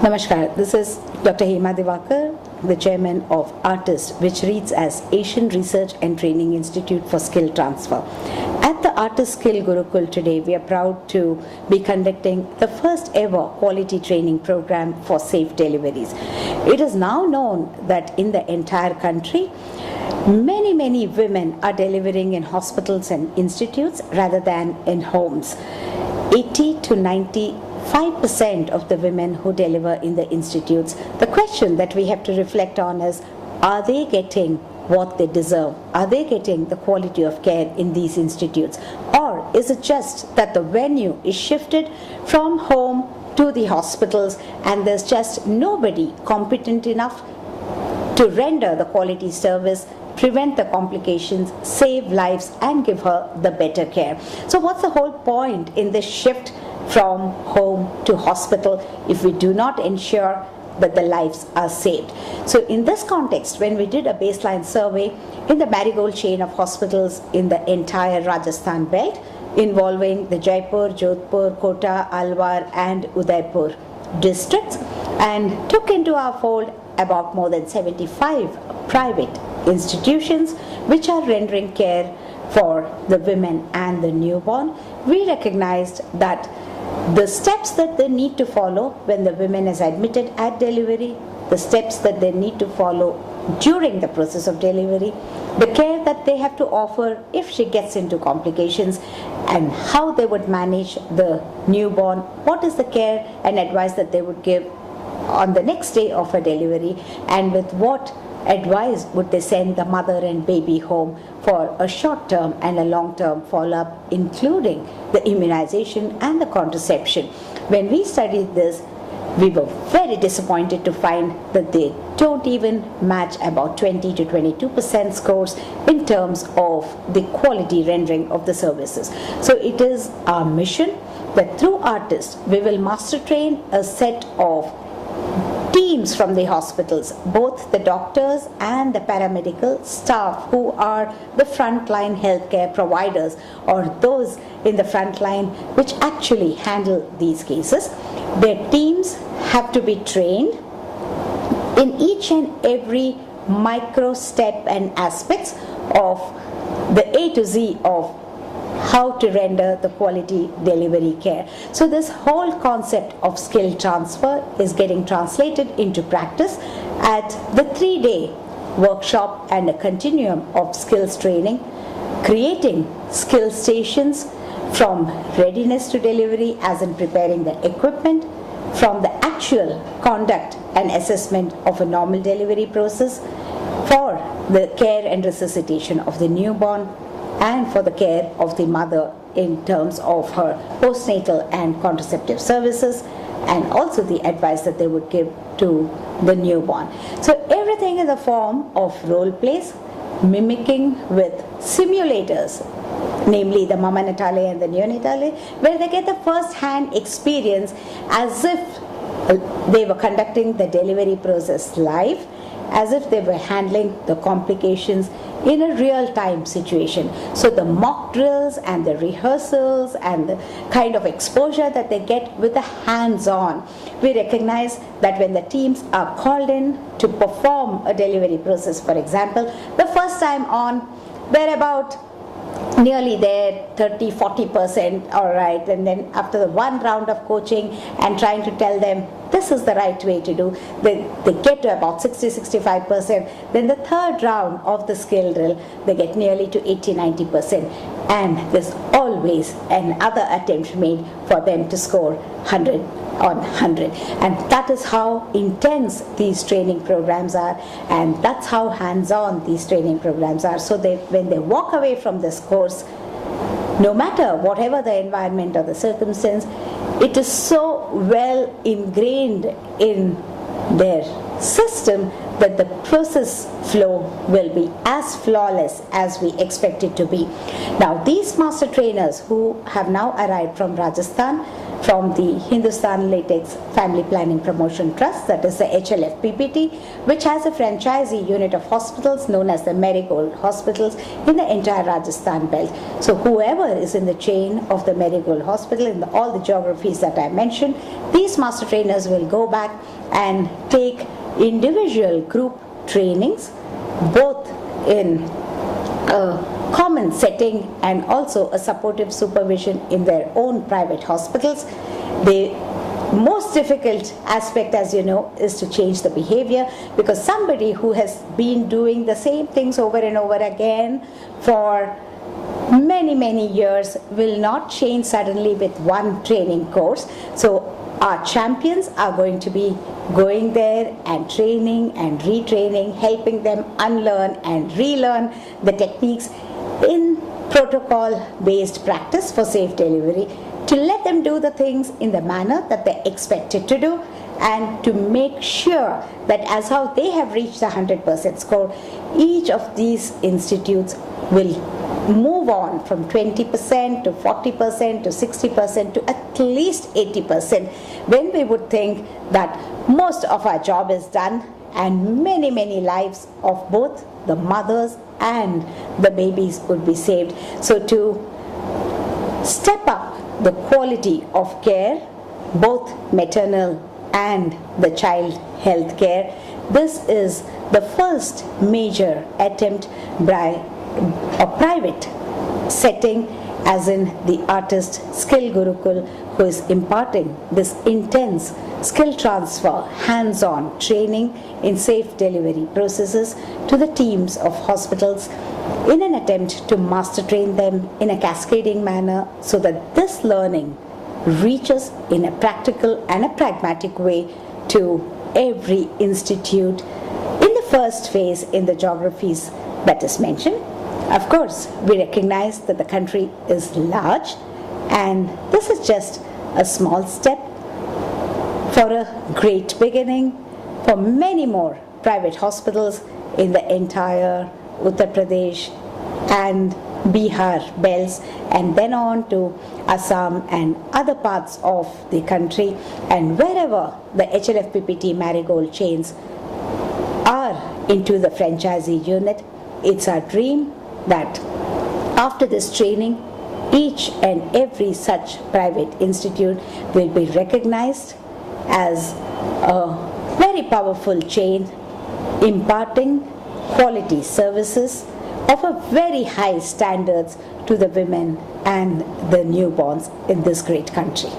Namaskar, this is Dr. Hema Divakar, the chairman of ARTIST, which reads as Asian Research and Training Institute for Skill Transfer. At the ARTIST Skill Gurukool today, we are proud to be conducting the first ever quality training program for safe deliveries. It is now known that in the entire country, many women are delivering in hospitals and institutes rather than in homes. 80 to 95% of the women who deliver in the institutes. The question that we have to reflect on is, are they getting what they deserve? Are they getting the quality of care in these institutes? Or is it just that the venue is shifted from home to the hospitals and there's just nobody competent enough to render the quality service, prevent the complications, save lives, and give her the better care? So what's the whole point in this shift from home to hospital if we do not ensure that the lives are saved? So in this context, when we did a baseline survey in the Merrygold chain of hospitals in the entire Rajasthan belt, involving the Jaipur, Jodhpur, Kota, Alwar and Udaipur districts, and took into our fold about more than 75 private institutions which are rendering care for the women and the newborn, we recognized that the steps that they need to follow when the woman is admitted at delivery, the steps that they need to follow during the process of delivery, the care that they have to offer if she gets into complications, and how they would manage the newborn, what is the care and advice that they would give on the next day of her delivery, and with what advice would they send the mother and baby home for a short-term and a long-term follow-up, including the immunization and the contraception. When we studied this, we were very disappointed to find that they don't even match about 20 to 22% scores in terms of the quality rendering of the services. So it is our mission that through ARTIST, we will master train a set of teams from the hospitals, both the doctors and the paramedical staff who are the frontline healthcare providers, or those in the front line which actually handle these cases. Their teams have to be trained in each and every micro step and aspects of the A to Z of how to render the quality delivery care. So this whole concept of skill transfer is getting translated into practice at the 3-day workshop and a continuum of skills training, creating skill stations from readiness to delivery, as in preparing the equipment, from the actual conduct and assessment of a normal delivery process, for the care and resuscitation of the newborn, and for the care of the mother in terms of her postnatal and contraceptive services, and also the advice that they would give to the newborn. So everything in the form of role plays, mimicking with simulators, namely the mama natale and the neonatale, where they get the first-hand experience as if they were conducting the delivery process live, as if they were handling the complications in a real-time situation. So the mock drills and the rehearsals and the kind of exposure that they get with the hands-on, we recognize that when the teams are called in to perform a delivery process, for example, the first time on, they're about nearly there, 30-40%, all right, and then after the one round of coaching and trying to tell them this is the right way to do, they get to about 60-65%. Then the third round of the skill drill, they get nearly to 80-90%, and there's always another attempt made for them to score 100 on 100. And that is how intense these training programs are, and that's how hands-on these training programs are. So when they walk away from this course, no matter whatever the environment or the circumstance, it is so well ingrained in their system that the process flow will be as flawless as we expect it to be. Now, these master trainers who have now arrived from Rajasthan from the Hindustan Latex Family Planning Promotion Trust, that is the HLFPPT, which has a franchisee unit of hospitals known as the Merrygold hospitals in the entire Rajasthan belt. So whoever is in the chain of the Merrygold hospital in all the geographies that I mentioned, these master trainers will go back and take individual group trainings, both in a common setting and also a supportive supervision in their own private hospitals. The most difficult aspect, as you know, is to change the behavior, because somebody who has been doing the same things over and over again for many years will not change suddenly with one training course. So our champions are going to be going there and training and retraining, helping them unlearn and relearn the techniques in protocol-based practice for safe delivery, to let them do the things in the manner that they're expected to do, and to make sure that as how they have reached the 100% score, each of these institutes will move on from 20% to 40% to 60% to at least 80%, when we would think that most of our job is done and many lives of both the mothers and the babies would be saved. So to step up the quality of care, both maternal and the child health care, this is the first major attempt by a private setting, as in the ARTIST Skill Gurukool, who is imparting this intense skill transfer, hands-on training in safe delivery processes to the teams of hospitals in an attempt to master train them in a cascading manner, so that this learning reaches in a practical and a pragmatic way to every institute in the first phase in the geographies that is mentioned. Of course, we recognize that the country is large, and this is just a small step for a great beginning for many more private hospitals in the entire Uttar Pradesh and Bihar belts, and then on to Assam and other parts of the country, and wherever the HLFPPT Merrygold chains are into the franchisee unit. It's our dream that after this training, each and every such private institute will be recognized as a very powerful chain imparting quality services of a very high standards to the women and the newborns in this great country.